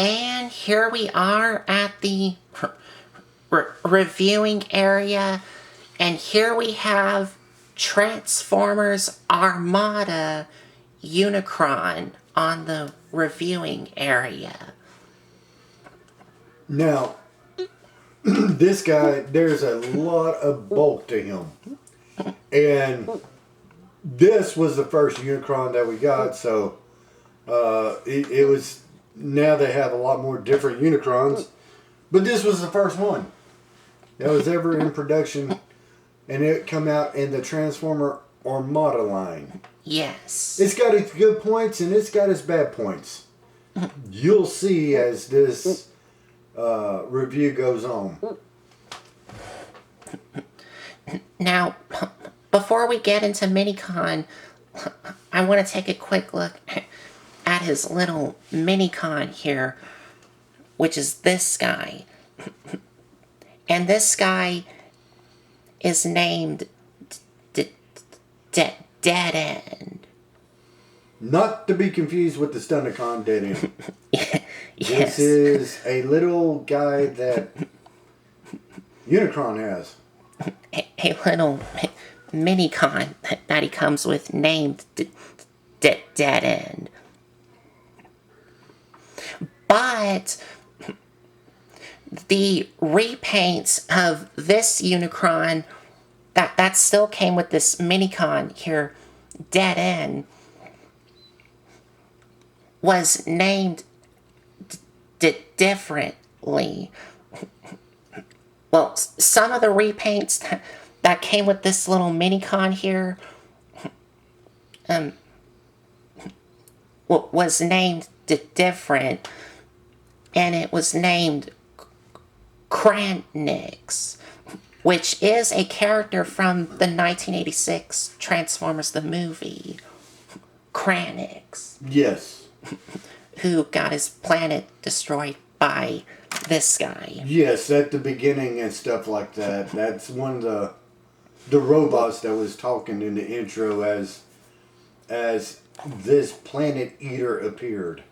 And here we are at the reviewing area, and here we have Transformers Armada Unicron on the reviewing area. Now, this guy, there's a lot of bulk to him. And this was the first Unicron that we got, so it was, now they have a lot more different Unicrons, but this was the first one that was ever in production, and it come out in the Transformer Armada line. Yes. It's got its good points and it's got its bad points. You'll see as this review goes on. Now, before we get into Minicon, I want to take a quick look at his little Minicon here, which is this guy. And this guy is named Dead End. Not to be confused with the Stunticon Dead End. Yes. This is a little guy that Unicron has. A little Minicon that he comes with named Dead End. But the repaints of this Unicron that still came with this Minicon here, Dead End, was named differently. Well, some of the repaints that came with this little Minicon here was named different, and it was named Kranix, which is a character from the 1986 Transformers the movie. Kranix. Yes. Who got his planet destroyed by this guy. Yes, at the beginning and stuff like that. That's one of the robots that was talking in the intro as this planet eater appeared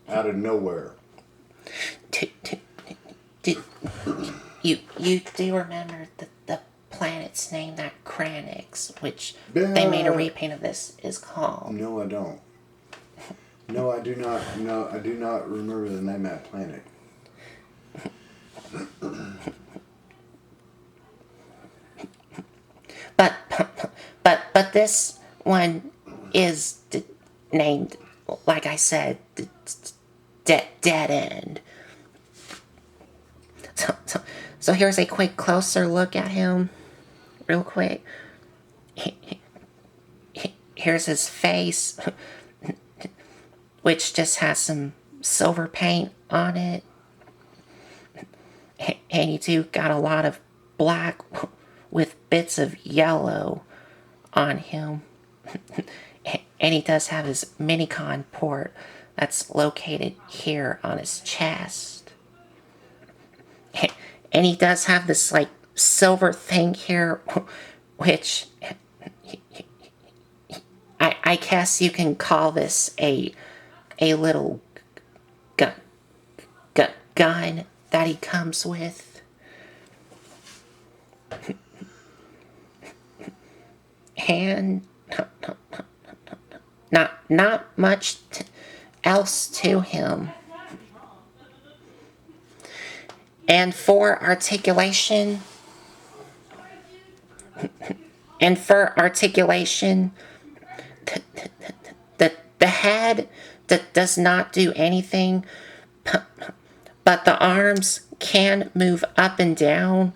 out of nowhere. You do remember the planet's name that Kranix, which they made a repaint of this, is called? No, I don't. No, I do not. No, I do not remember the name of that planet. But this one is named, like I said, Dead End. So here's a quick closer look at him, real quick. Here's his face, which just has some silver paint on it. And you do got a lot of black with bits of yellow on him. And he does have his Minicon port that's located here on his chest. And he does have this, like, silver thing here, which I guess you can call this a little gun that he comes with. And not much else to him. And for articulation, the head does not do anything, but the arms can move up and down.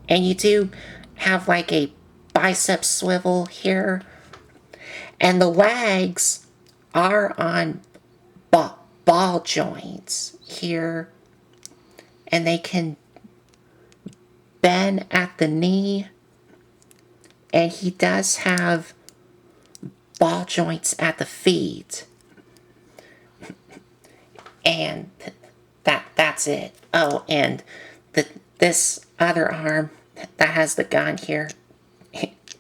And you do have like a bicep swivel here. And the legs are on ball joints here. And they can bend at the knee. And he does have ball joints at the feet. And that's it. Oh, and this other arm that has the gun here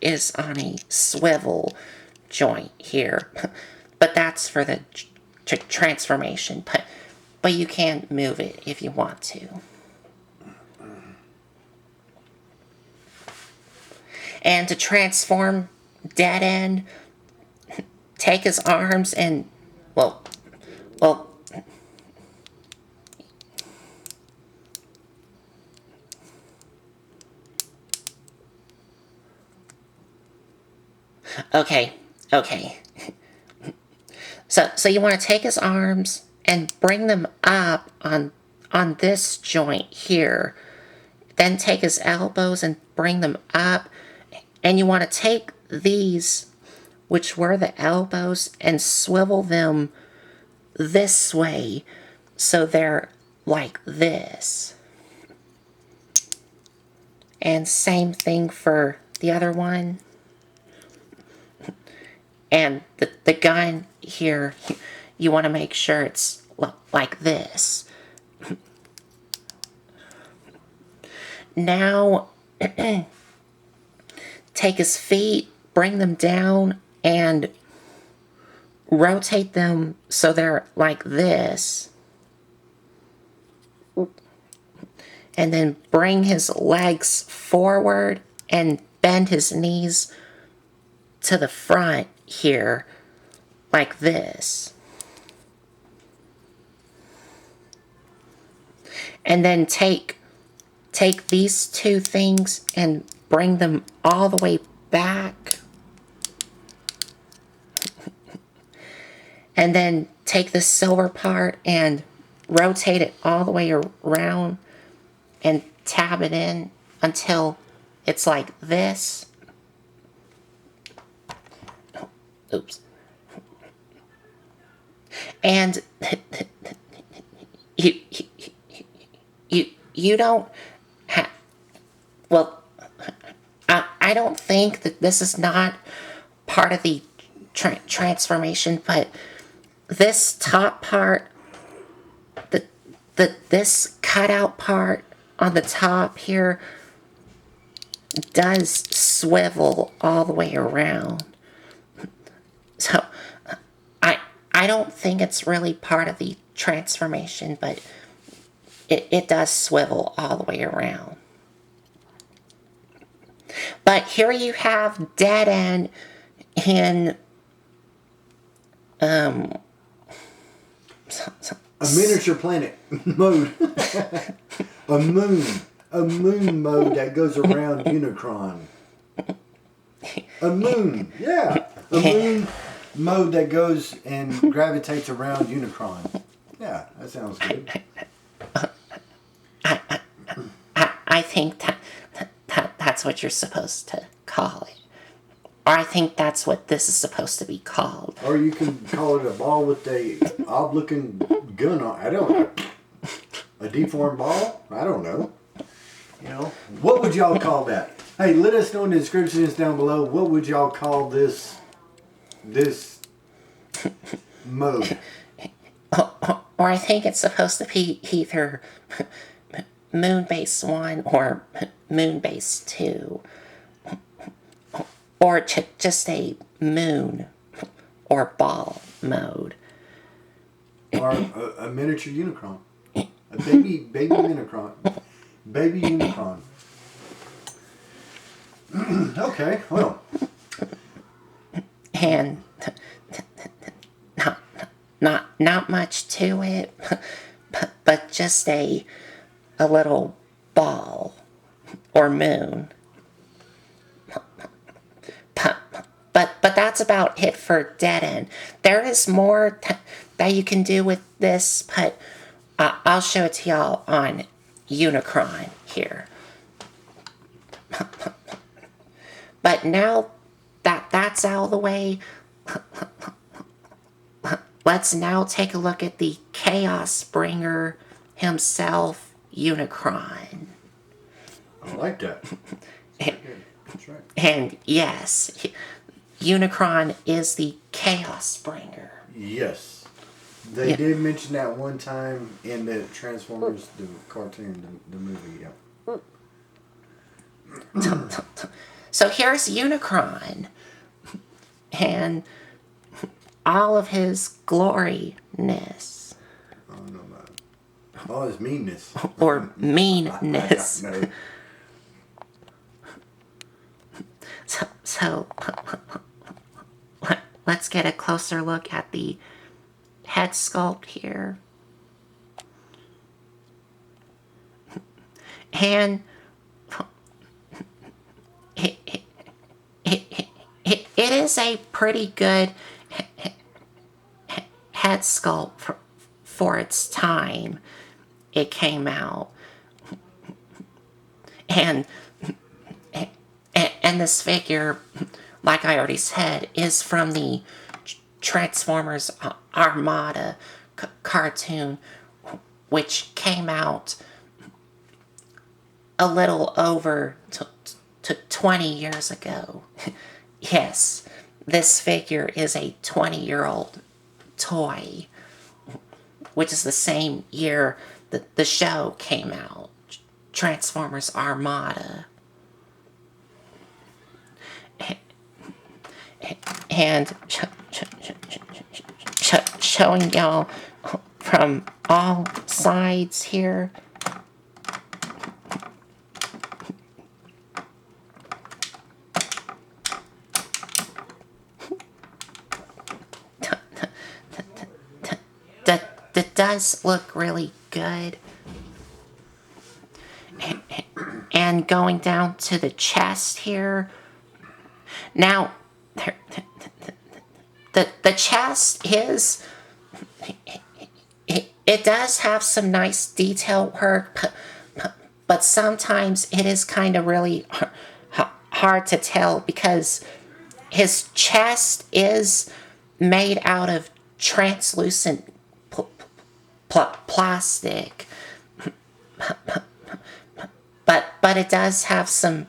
is on a swivel joint here. But that's for the transformation, but you can move it if you want to. And to transform Dead End, take his arms and, well, okay. So you want to take his arms and bring them up on this joint here. Then take his elbows and bring them up. And you want to take these, which were the elbows, and swivel them this way so they're like this. And same thing for the other one. And the gun here, you want to make sure it's like this. Now, take his feet, bring them down, and rotate them so they're like this. And then bring his legs forward and bend his knees to the front here, like this. And then take these two things and bring them all the way back. And then take the silver part and rotate it all the way around and tab it in until it's like this. Oops. And you don't have, well, I don't think that this is not part of the transformation, but this top part, this cutout part on the top here does swivel all the way around. So I don't think it's really part of the transformation, but it does swivel all the way around. But here you have Dead End in a miniature planet mode. a moon mode that goes around Unicron. A moon, yeah. A moon mode that goes and gravitates around Unicron. Yeah, that sounds good. I think that's what you're supposed to call it. Or I think that's what this is supposed to be called. Or you can call it a ball with a odd-looking gun on. I don't know. A deformed ball? I don't know. You know, what would y'all call that? Hey, let us know in the descriptions down below. What would y'all call this mode? Or I think it's supposed to be either Moonbase 1 or Moonbase 2. Or just a moon or ball mode. Or a miniature Unicron. A baby Unicron. Baby Unicron. Okay, well. And not much to it, but just a little ball or moon. But that's about it for Dead End. There is more that you can do with this, but I'll show it to y'all on Unicron here. But now that's out of the way, let's now take a look at the Chaos Bringer himself, Unicron. I like that. That's right. And yes, Unicron is the Chaos Bringer. Yes. They did mention that one time in the Transformers, the cartoon, the movie, yeah. So here's Unicron. And all of his glory ness. I don't know about it. Oh, it's meanness. Or meanness. No. So let's get a closer look at the head sculpt here. And it is a pretty good head sculpt for its time it came out. And this figure, like I already said, is from the Transformers Armada cartoon, which came out a little over to 20 years ago. Yes, this figure is a 20-year-old toy, which is the same year that the show came out, Transformers Armada. And showing y'all from all sides here. That does look really good. And going down to the chest here. Now, the chest is, it does have some nice detail work, but sometimes it is kind of really hard to tell because his chest is made out of translucent plastic, but it does have some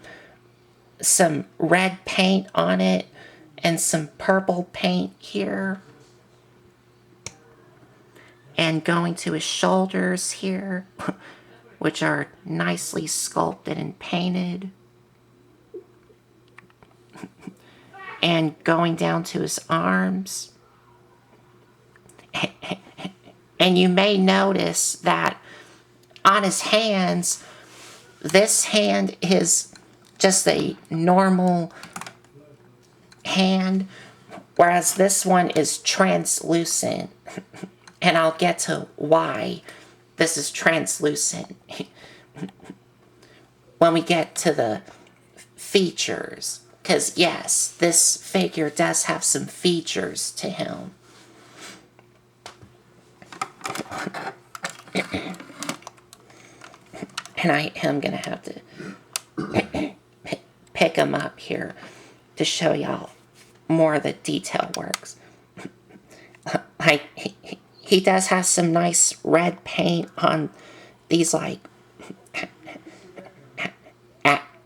red paint on it and some purple paint here. And going to his shoulders here, which are nicely sculpted and painted. And going down to his arms. And you may notice that on his hands, this hand is just a normal hand, whereas this one is translucent. And I'll get to why this is translucent when we get to the features. Because yes, this figure does have some features to him. And I am going to have to pick him up here to show y'all more of the detail works. Like, he does have some nice red paint on these, like,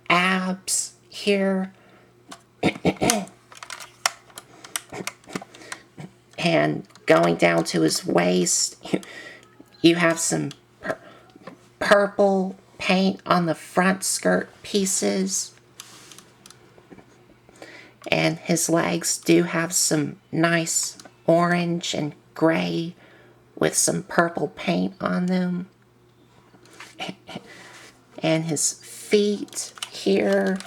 abs here. And going down to his waist, you have some purple paint on the front skirt pieces. And his legs do have some nice orange and gray with some purple paint on them. And his feet here.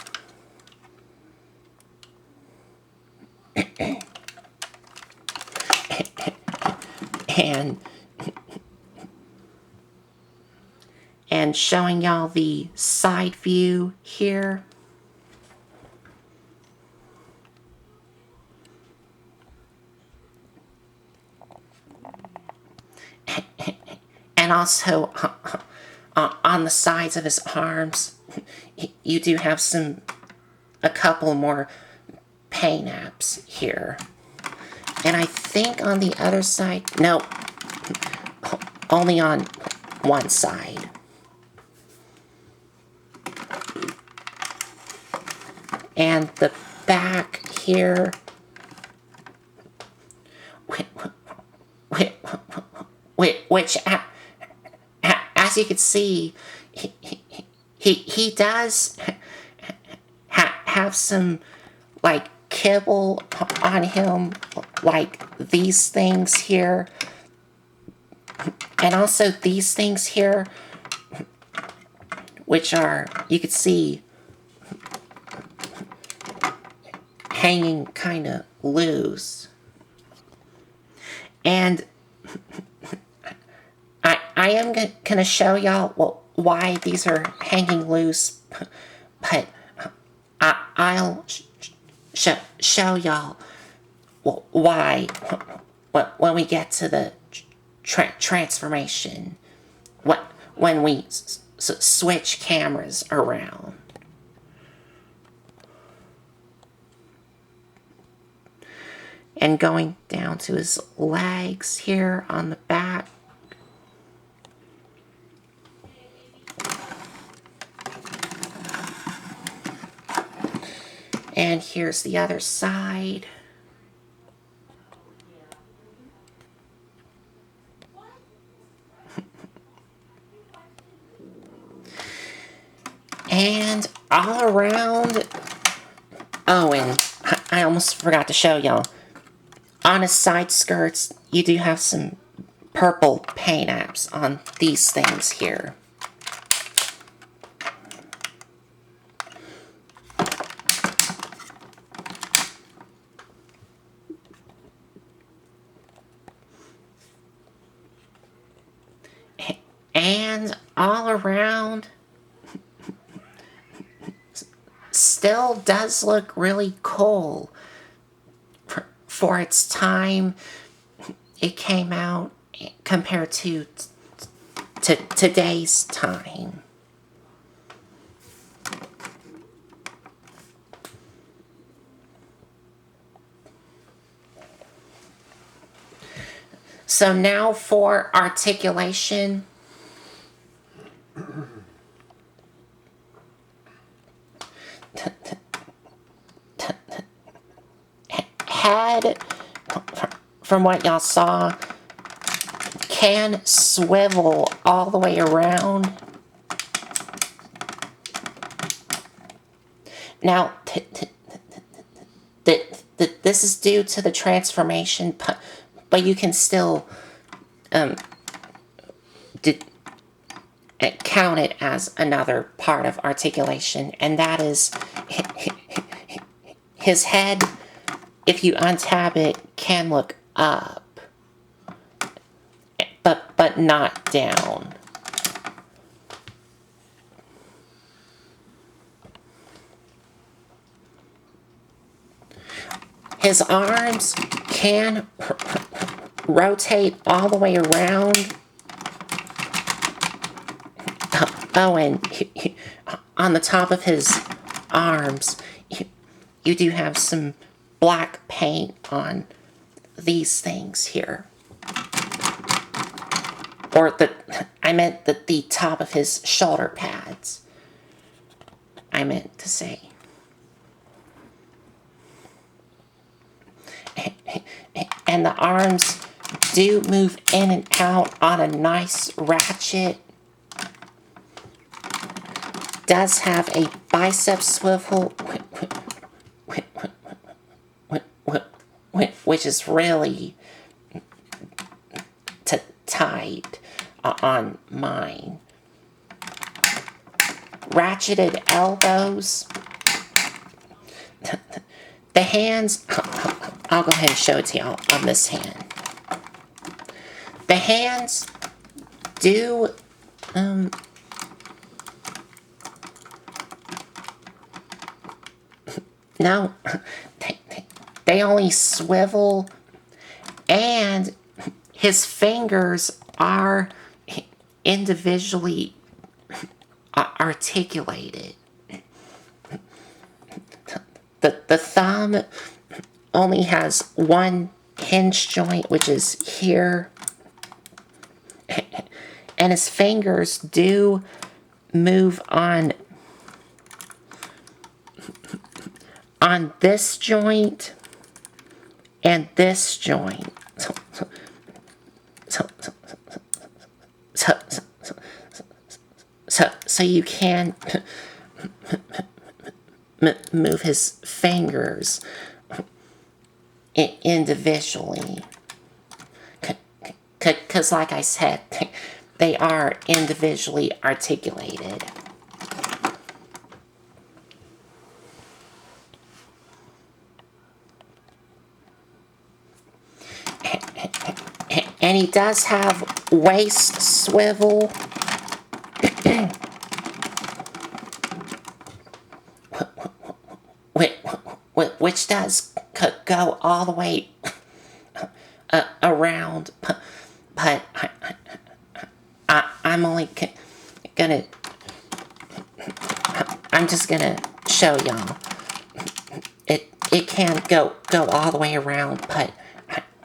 And showing y'all the side view here. And also on the sides of his arms, you do have a couple more paint apps here. And I think on the other side, no, only on one side. And the back here, which as you can see, he does have some, like, kibble on him, like these things here, And also these things here, which are, you could see, hanging kind of loose. And I am going to show y'all why these are hanging loose, but I'll show y'all why when we get to the transformation, when we switch cameras around. And going down to his legs here on the back. And here's the other side. And all around, oh, and I almost forgot to show y'all. On his side skirts, you do have some purple paint apps on these things here. And all around, still does look really cool. For its time it came out compared to today's time. So now for articulation. Head, from what y'all saw, can swivel all the way around. Now, this is due to the transformation, but you can still count it as another part of articulation, and that is his head. If you untap it, can look up, but not down. His arms can rotate all the way around. Oh, and on the top of his arms, you do have some black paint on these things here. Or I meant the top of his shoulder pads. I meant to say. And the arms do move in and out on a nice ratchet. Does have a bicep swivel, which is really tight on mine. Ratcheted elbows. The hands, I'll go ahead and show it to y'all on this hand. The hands do no, they only swivel, and his fingers are individually articulated. The thumb only has one hinge joint, which is here, and his fingers do move on this joint and this joint. So you can move his fingers individually. Because, like I said, they are individually articulated. And he does have waist swivel. Which does go all the way around. But I'm only gonna... I'm just gonna show y'all. It can go all the way around, but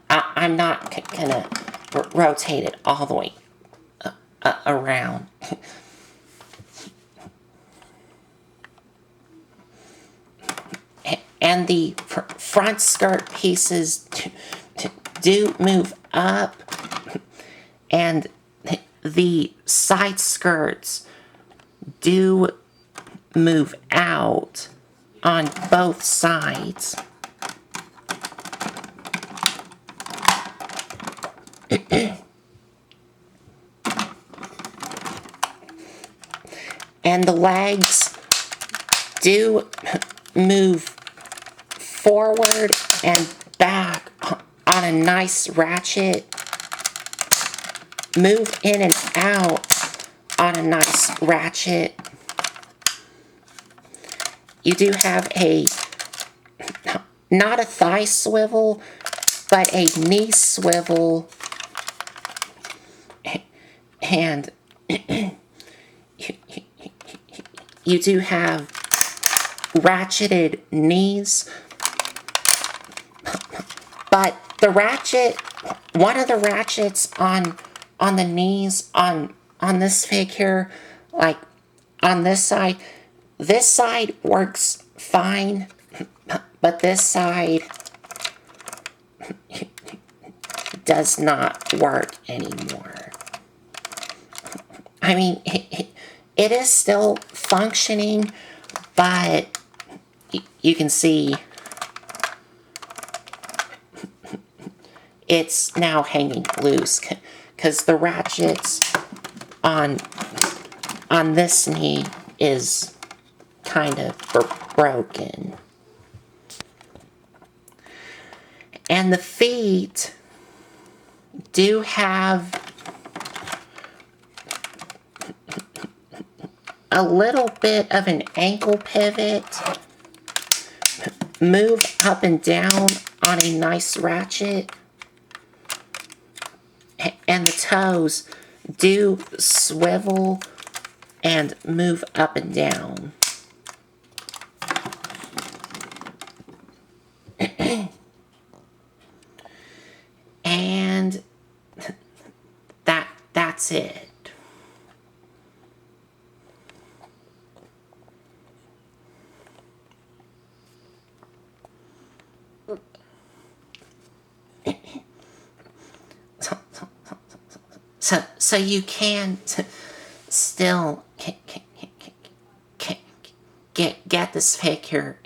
I'm not gonna rotate it all the way around. And the front skirt pieces do move up, and the side skirts do move out on both sides. And the legs do move forward and back on a nice ratchet. Move in and out on a nice ratchet. You do have not a thigh swivel, but a knee swivel. And you do have ratcheted knees. But the ratchet, one of the ratchets on the knees on this figure, like on this side works fine, but this side does not work anymore. I mean, it is still functioning, but you can see it's now hanging loose because the ratchets on this knee is kind of broken. And the feet do have a little bit of an ankle pivot. Move up and down on a nice ratchet. And the toes do swivel and move up and down. And that's it. So you can still get this figure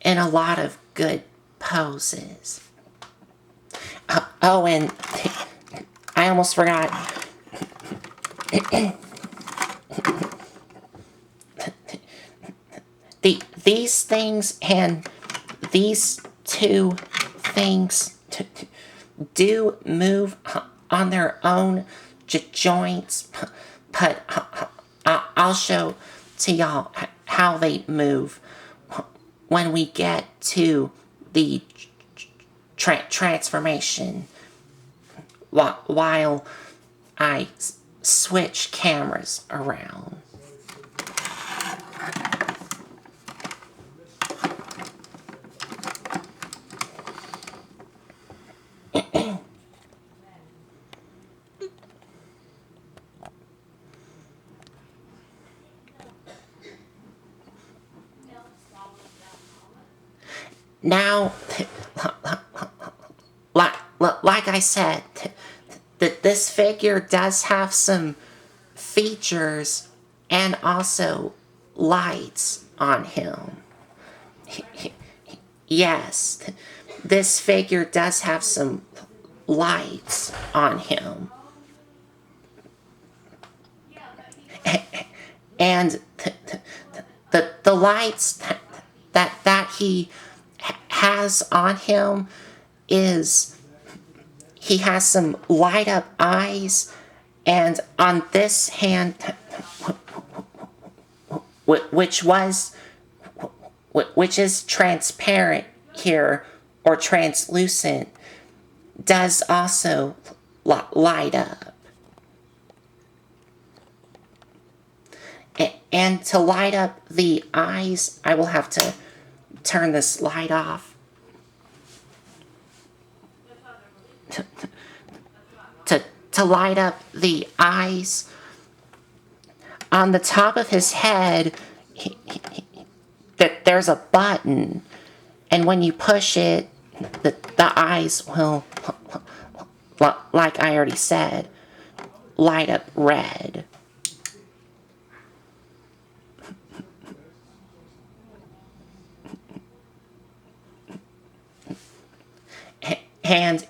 in a lot of good poses. Oh, and I almost forgot. These things and these two things do move on their own joints, but I'll show to y'all how they move when we get to the transformation while I switch cameras around. Now, like I said, that this figure does have some features and also lights on him. Yes, this figure does have some lights on him. And the lights that he has on him is he has some light up eyes, and on this hand, which is transparent here or translucent, does also light up. And to light up the eyes, I will have to turn this light off. To light up the eyes, on the top of his head, there's a button, and when you push it, the eyes will, like I already said, light up red. And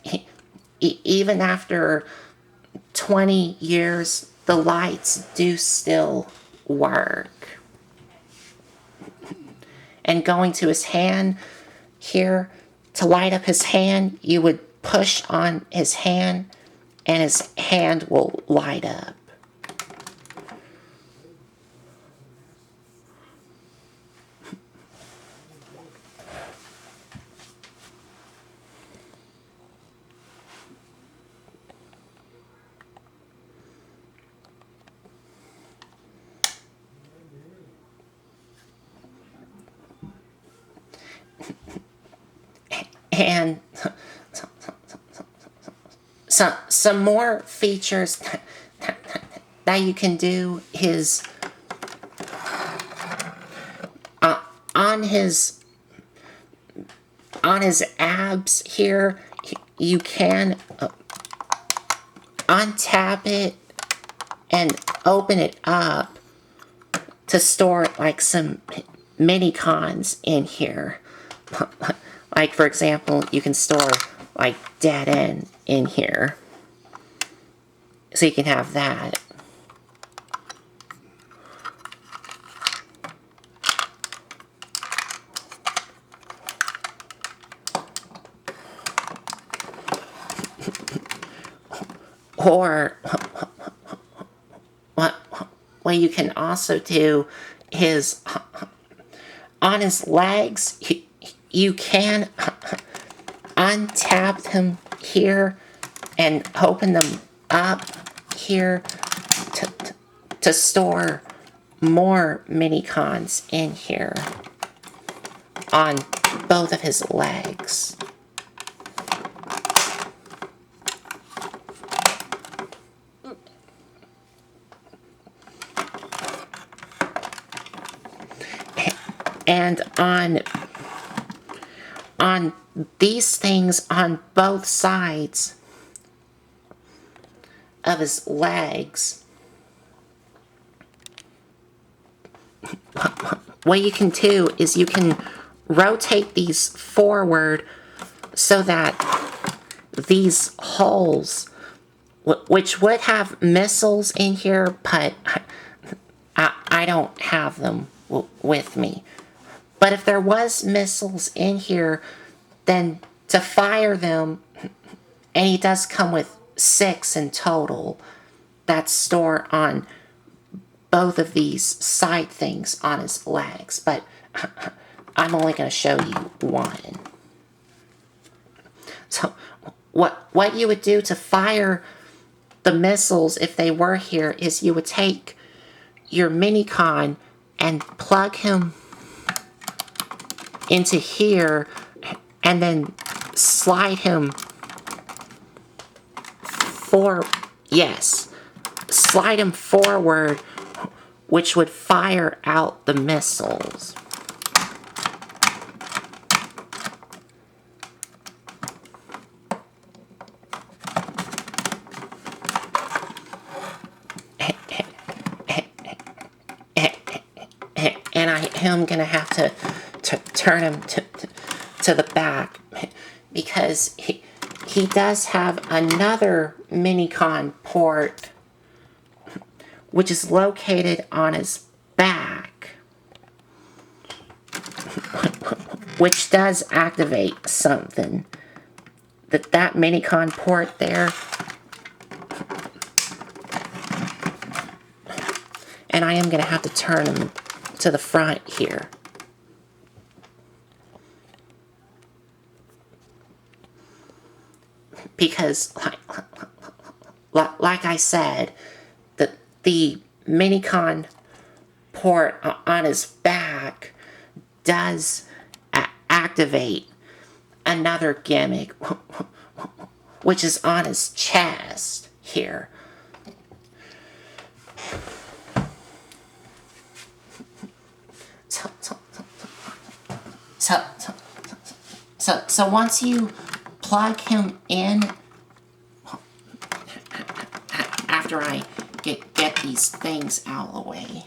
even after 20 years, the lights do still work. And going to his hand here, to light up his hand, you would push on his hand and his hand will light up. And some more features that you can do is on his abs here, you can untap it and open it up to store like some mini cons in here. Like, for example, you can store like dead end in here. So you can have that. Or what you can also do is on his legs, you can untap them here and open them up here to store more mini cons in here on both of his legs. And on these things on both sides of his legs, what you can do is you can rotate these forward so that these holes, which would have missiles in here, but I don't have them with me. But if there was missiles in here, then to fire them, and he does come with 6 in total, that's stored on both of these side things on his legs. But I'm only going to show you one. So what you would do to fire the missiles if they were here is you would take your Minicon and plug him into here and then slide him slide him forward, which would fire out the missiles. And I am going to have to turn him to the back because he does have another Minicon port, which is located on his back, which does activate something. That Minicon port there. And I am going to have to turn him to the front here. Because, like I said, the Minicon port on his back does activate another gimmick, which is on his chest here. So once you plug him in, after I get these things out of the way.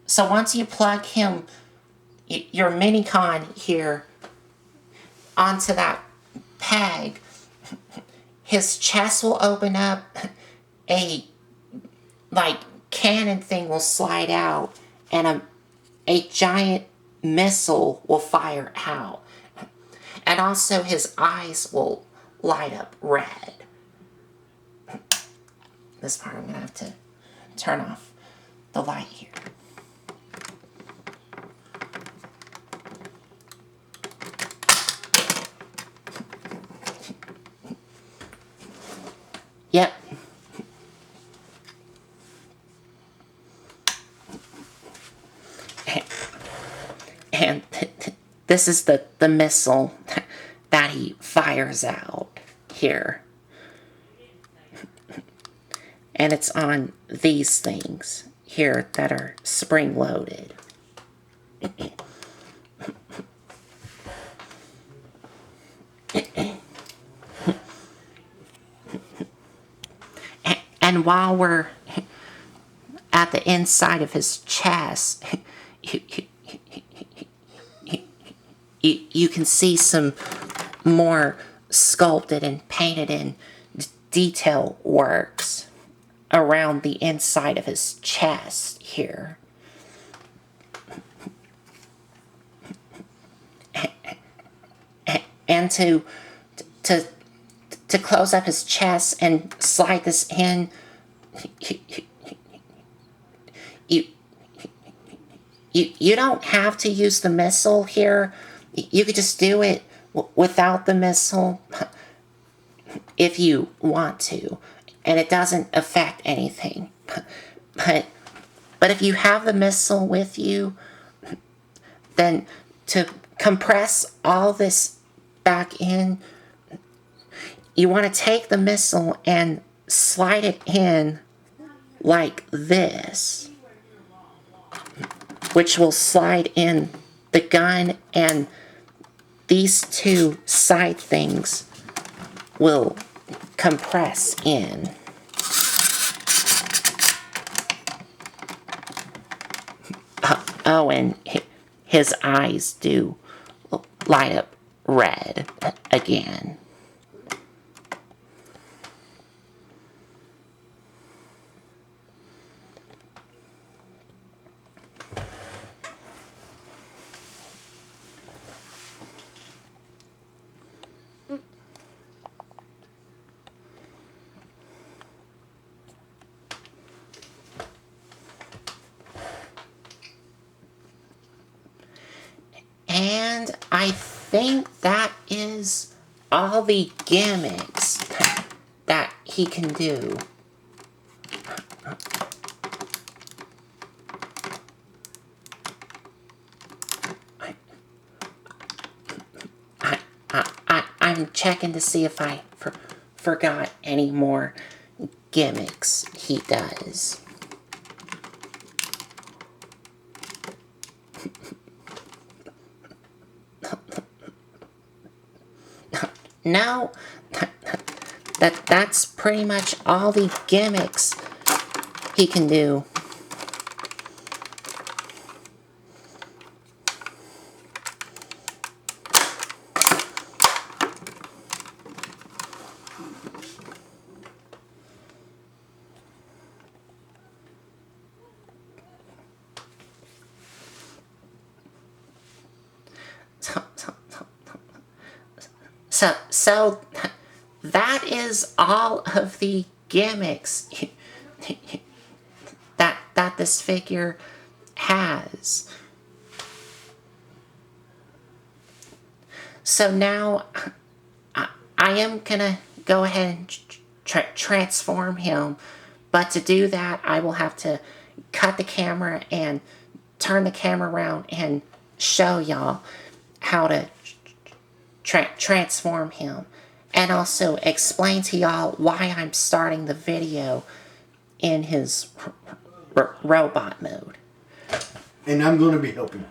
So once you plug him, your Minicon here, onto that peg, his chest will open up, a cannon thing will slide out, and a giant missile will fire out. And also his eyes will light up red. This part I'm going to have to turn off the light here. Yep. And this is the missile that he fires out here. And it's on these things here that are spring-loaded. And while we're at the inside of his chest, you can see some more sculpted and painted in detail works around the inside of his chest here. And to close up his chest and slide this in, you don't have to use the missile here. You could just do it without the missile if you want to, and it doesn't affect anything. But if you have the missile with you, then to compress all this back in, you want to take the missile and slide it in like this, which will slide in the gun, and these two side things will compress in. Oh, and his eyes do light up red again. And I think that is all the gimmicks that he can do. I'm checking to see if I forgot any more gimmicks he does. No, that's pretty much all the gimmicks he can do. So that is all of the gimmicks that this figure has. So now I am gonna go ahead and transform him, but to do that I will have to cut the camera and turn the camera around and show y'all how to transform him, and also explain to y'all why I'm starting the video in his robot mode. And I'm going to be helping.